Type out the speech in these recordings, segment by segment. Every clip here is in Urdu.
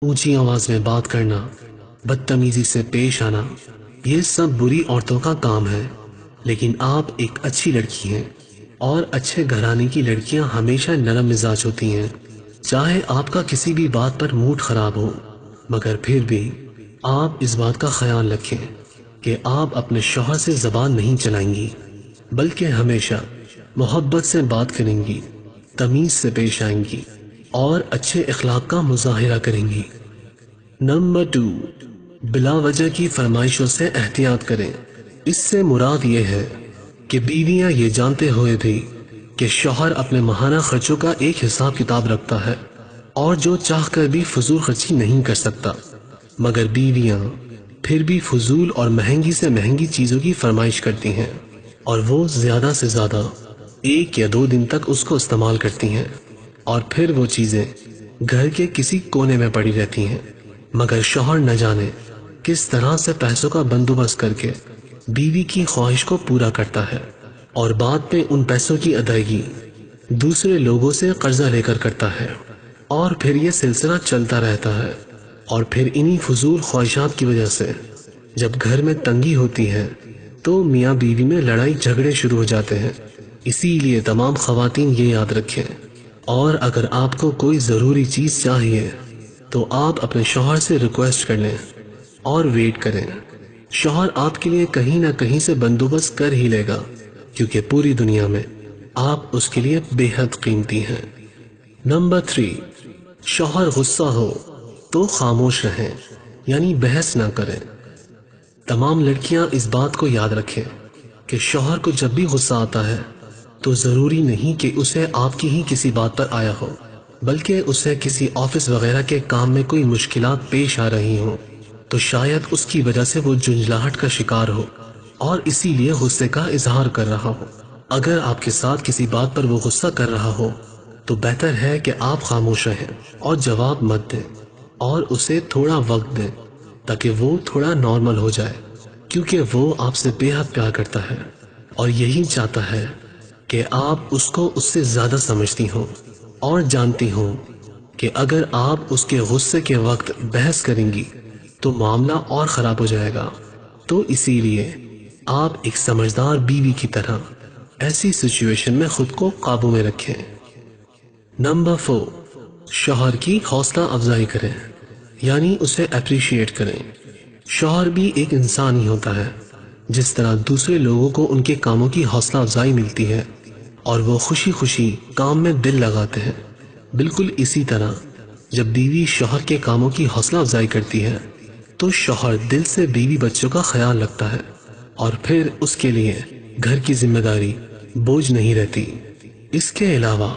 اونچی آواز میں بات کرنا، بدتمیزی سے پیش آنا، یہ سب بری عورتوں کا کام ہے۔ لیکن آپ ایک اچھی لڑکی ہیں، اور اچھے گھرانے کی لڑکیاں ہمیشہ نرم مزاج ہوتی ہیں۔ چاہے آپ کا کسی بھی بات پر موڈ خراب ہو، مگر پھر بھی آپ اس بات کا خیال رکھیں کہ آپ اپنے شوہر سے زبان نہیں چلائیں گی، بلکہ ہمیشہ محبت سے بات کریں گی، تمیز سے پیش آئیں گی اور اچھے اخلاق کا مظاہرہ کریں گی۔ نمبر 2، بلا وجہ کی فرمائشوں سے احتیاط کریں۔ اس سے مراد یہ ہے کہ بیویاں یہ جانتے ہوئے بھی کہ شوہر اپنے ماہانہ خرچوں کا ایک حساب کتاب رکھتا ہے اور جو چاہ کر بھی فضول خرچی نہیں کر سکتا، مگر بیویاں پھر بھی فضول اور مہنگی سے مہنگی چیزوں کی فرمائش کرتی ہیں، اور وہ زیادہ سے زیادہ 1 یا 2 دن تک اس کو استعمال کرتی ہیں، اور پھر وہ چیزیں گھر کے کسی کونے میں پڑی رہتی ہیں، مگر شوہر نہ جانے کس طرح سے پیسوں کا بندوبست کر کے بیوی کی خواہش کو پورا کرتا ہے، اور بعد میں ان پیسوں کی ادائیگی دوسرے لوگوں سے قرضہ لے کر کرتا ہے، اور پھر یہ سلسلہ چلتا رہتا ہے، اور پھر انہی فضول خواہشات کی وجہ سے جب گھر میں تنگی ہوتی ہے تو میاں بیوی میں لڑائی جھگڑے شروع ہو جاتے ہیں۔ اسی لیے تمام خواتین یہ یاد رکھیں، اور اگر آپ کو کوئی ضروری چیز چاہیے تو آپ اپنے شوہر سے ریکویسٹ کر لیں اور ویٹ کریں۔ شوہر آپ کے لیے کہیں نہ کہیں سے بندوبست کر ہی لے گا، کیونکہ پوری دنیا میں آپ اس کے لیے بے حد قیمتی ہیں۔ نمبر 3، شوہر غصہ ہو تو خاموش رہیں، یعنی بحث نہ کریں۔ تمام لڑکیاں اس بات کو یاد رکھیں کہ شوہر کو جب بھی غصہ آتا ہے تو ضروری نہیں کہ اسے آپ کی ہی کسی بات پر آیا ہو، بلکہ اسے کسی آفس وغیرہ کے کام میں کوئی مشکلات پیش آ رہی ہوں، تو شاید اس کی وجہ سے وہ جھنجھلاہٹ کا شکار ہو اور اسی لیے غصے کا اظہار کر رہا ہو۔ اگر آپ کے ساتھ کسی بات پر وہ غصہ کر رہا ہو تو بہتر ہے کہ آپ خاموش رہیں اور جواب مت دیں، اور اسے تھوڑا وقت دیں تاکہ وہ تھوڑا نارمل ہو جائے، کیونکہ وہ آپ سے بے حد پیار کرتا ہے اور یہی چاہتا ہے کہ آپ اس کو اس سے زیادہ سمجھتی ہوں اور جانتی ہوں کہ اگر آپ اس کے غصے کے وقت بحث کریں گی تو معاملہ اور خراب ہو جائے گا۔ تو اسی لیے آپ ایک سمجھدار بیوی کی طرح ایسی سچویشن میں خود کو قابو میں رکھیں۔ نمبر 4، شوہر کی حوصلہ افزائی کریں، یعنی اسے اپریشیٹ کریں۔ شوہر بھی ایک انسان ہی ہوتا ہے، جس طرح دوسرے لوگوں کو ان کے کاموں کی حوصلہ افزائی ملتی ہے اور وہ خوشی خوشی کام میں دل لگاتے ہیں، بالکل اسی طرح جب بیوی شوہر کے کاموں کی حوصلہ افزائی کرتی ہے تو شوہر دل سے بیوی بچوں کا خیال رکھتا ہے، اور پھر اس کے لیے گھر کی ذمہ داری بوجھ نہیں رہتی۔ اس کے علاوہ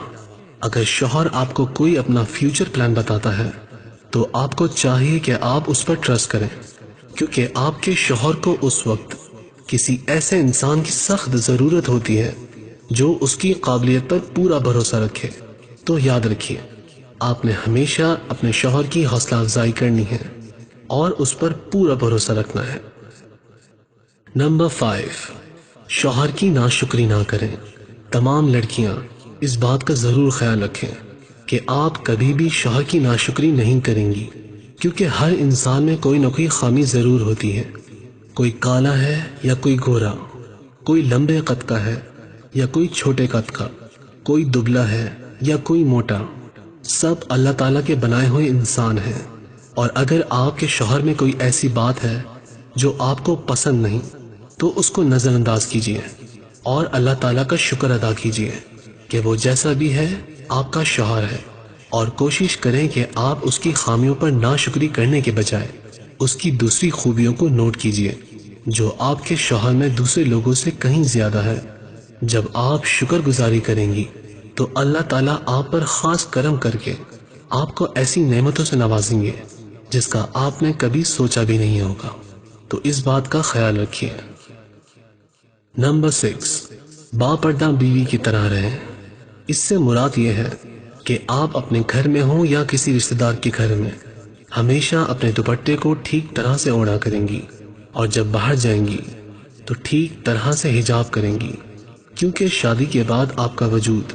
اگر شوہر آپ کو کوئی اپنا فیوچر پلان بتاتا ہے تو آپ کو چاہیے کہ آپ اس پر ٹرسٹ کریں، کیونکہ آپ کے شوہر کو اس وقت کسی ایسے انسان کی سخت ضرورت ہوتی ہے جو اس کی قابلیت پر پورا بھروسہ رکھے۔ تو یاد رکھیے، آپ نے ہمیشہ اپنے شوہر کی حوصلہ افزائی کرنی ہے اور اس پر پورا بھروسہ رکھنا ہے۔ نمبر 5، شوہر کی ناشکری نہ کریں۔ تمام لڑکیاں اس بات کا ضرور خیال رکھیں کہ آپ کبھی بھی شوہر کی ناشکری نہیں کریں گی، کیونکہ ہر انسان میں کوئی نہ کوئی خامی ضرور ہوتی ہے۔ کوئی کالا ہے یا کوئی گورا، کوئی لمبے قد کا ہے یا کوئی چھوٹے قد کا، کوئی دبلا ہے یا کوئی موٹا، سب اللہ تعالیٰ کے بنائے ہوئے انسان ہیں، اور اگر آپ کے شوہر میں کوئی ایسی بات ہے جو آپ کو پسند نہیں تو اس کو نظر انداز کیجیے اور اللہ تعالیٰ کا شکر ادا کیجیے کہ وہ جیسا بھی ہے آپ کا شوہر ہے، اور کوشش کریں کہ آپ اس کی خامیوں پر ناشکری کرنے کے بجائے اس کی دوسری خوبیوں کو نوٹ کیجیے جو آپ کے شوہر میں دوسرے لوگوں سے کہیں زیادہ ہے۔ جب آپ شکر گزاری کریں گی تو اللہ تعالیٰ آپ پر خاص کرم کر کے آپ کو ایسی نعمتوں سے نوازیں گے جس کا آپ نے کبھی سوچا بھی نہیں ہوگا، تو اس بات کا خیال رکھیے۔ نمبر 6، باپردہ بیوی کی طرح رہیں۔ اس سے مراد یہ ہے کہ آپ اپنے گھر میں ہوں یا کسی رشتہ دار کے گھر میں ہمیشہ اپنے دوپٹے کو ٹھیک طرح سے اوڑھا کریں گی، اور جب باہر جائیں گی تو ٹھیک طرح سے حجاب کریں گی، کیونکہ شادی کے بعد آپ کا وجود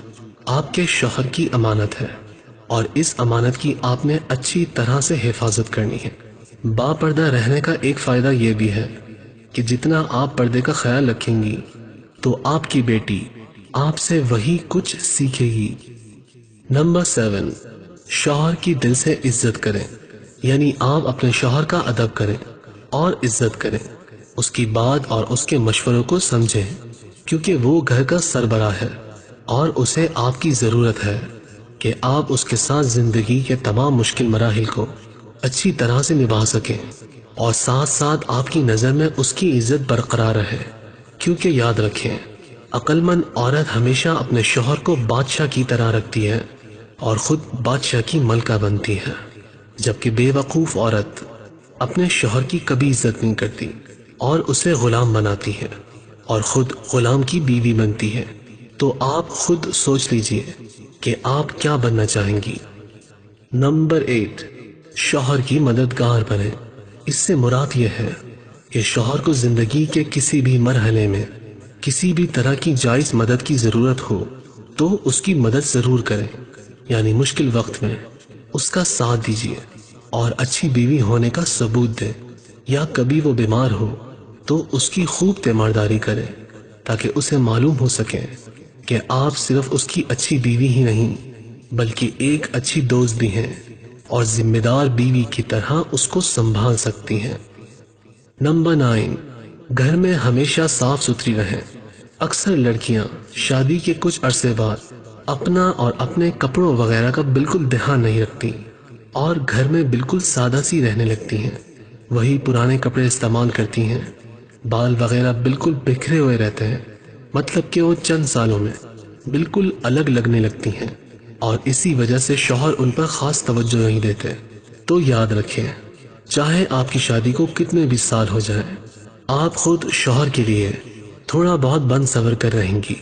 آپ کے شوہر کی امانت ہے، اور اس امانت کی آپ نے اچھی طرح سے حفاظت کرنی ہے۔ با پردہ رہنے کا ایک فائدہ یہ بھی ہے کہ جتنا آپ پردے کا خیال رکھیں گی تو آپ کی بیٹی آپ سے وہی کچھ سیکھے گی۔ نمبر 7، شوہر کی دل سے عزت کریں، یعنی آپ اپنے شوہر کا ادب کریں اور عزت کریں، اس کی بات اور اس کے مشوروں کو سمجھیں، کیونکہ وہ گھر کا سربراہ ہے اور اسے آپ کی ضرورت ہے کہ آپ اس کے ساتھ زندگی کے تمام مشکل مراحل کو اچھی طرح سے نبھا سکیں اور ساتھ ساتھ آپ کی نظر میں اس کی عزت برقرار رہے، کیونکہ یاد رکھیں عقل مند عورت ہمیشہ اپنے شوہر کو بادشاہ کی طرح رکھتی ہے اور خود بادشاہ کی ملکہ بنتی ہے، جبکہ بے وقوف عورت اپنے شوہر کی کبھی عزت نہیں کرتی اور اسے غلام بناتی ہے اور خود غلام کی بیوی بنتی ہے۔ تو آپ خود سوچ لیجئے کہ آپ کیا بننا چاہیں گی۔ نمبر 8، شوہر کی مددگار بنیں۔ اس سے مراد یہ ہے کہ شوہر کو زندگی کے کسی بھی مرحلے میں کسی بھی طرح کی جائز مدد کی ضرورت ہو تو اس کی مدد ضرور کریں، یعنی مشکل وقت میں اس کا ساتھ دیجیے اور اچھی بیوی ہونے کا ثبوت دیں، یا کبھی وہ بیمار ہو تو اس کی خوب تیمارداری کریں تاکہ اسے معلوم ہو سکے کہ آپ صرف اس کی اچھی بیوی ہی نہیں بلکہ ایک اچھی دوست بھی ہیں اور ذمہ دار بیوی کی طرح اس کو سنبھال سکتی ہیں۔ نمبر 9، گھر میں ہمیشہ صاف ستھری رہیں۔ اکثر لڑکیاں شادی کے کچھ عرصے بعد اپنا اور اپنے کپڑوں وغیرہ کا بالکل دھیان نہیں رکھتی اور گھر میں بالکل سادہ سی رہنے لگتی ہیں، وہی پرانے کپڑے استعمال کرتی ہیں، بال وغیرہ بالکل بکھرے ہوئے رہتے ہیں، مطلب کہ وہ چند سالوں میں بالکل الگ لگنے لگتی ہیں اور اسی وجہ سے شوہر ان پر خاص توجہ نہیں دیتے۔ تو یاد رکھیں چاہے آپ کی شادی کو کتنے بھی سال ہو جائیں، آپ خود شوہر کے لیے تھوڑا بہت بن سور کر رہیں گی،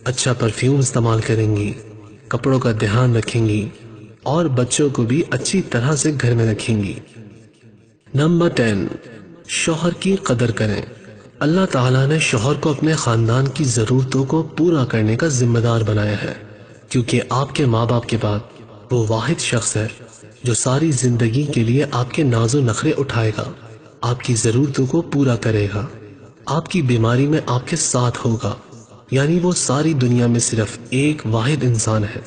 اچھا پرفیوم استعمال کریں گی، کپڑوں کا دھیان رکھیں گی اور بچوں کو بھی اچھی طرح سے گھر میں رکھیں گی۔ نمبر 10، شوہر کی قدر کریں۔ اللہ تعالیٰ نے شوہر کو اپنے خاندان کی ضرورتوں کو پورا کرنے کا ذمہ دار بنایا ہے، کیونکہ آپ کے ماں باپ کے بعد وہ واحد شخص ہے جو ساری زندگی کے لیے آپ کے ناز و نخرے اٹھائے گا، آپ کی ضرورتوں کو پورا کرے گا، آپ کی بیماری میں آپ کے ساتھ ہوگا، یعنی وہ ساری دنیا میں صرف ایک واحد انسان ہے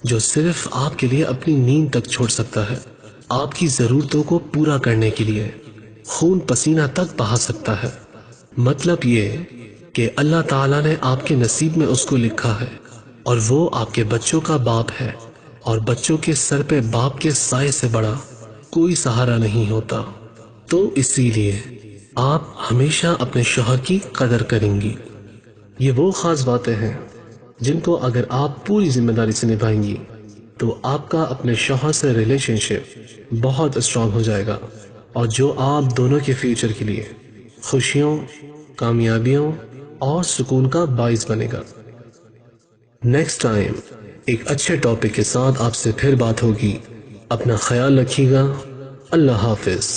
جو صرف آپ کے لیے اپنی نیند تک چھوڑ سکتا ہے، آپ کی ضرورتوں کو پورا کرنے کے لیے خون پسینہ تک بہا سکتا ہے۔ مطلب یہ کہ اللہ تعالیٰ نے آپ کے نصیب میں اس کو لکھا ہے اور وہ آپ کے بچوں کا باپ ہے، اور بچوں کے سر پہ باپ کے سائے سے بڑا کوئی سہارا نہیں ہوتا۔ تو اسی لیے آپ ہمیشہ اپنے شوہر کی قدر کریں گی۔ یہ وہ خاص باتیں ہیں جن کو اگر آپ پوری ذمہ داری سے نبھائیں گی تو آپ کا اپنے شوہر سے ریلیشن شپ بہت اسٹرانگ ہو جائے گا، اور جو آپ دونوں کے فیوچر کے لیے خوشیوں، کامیابیوں اور سکون کا باعث بنے گا۔ نیکسٹ ٹائم ایک اچھے ٹاپک کے ساتھ آپ سے پھر بات ہوگی۔ اپنا خیال رکھیے گا۔ اللہ حافظ۔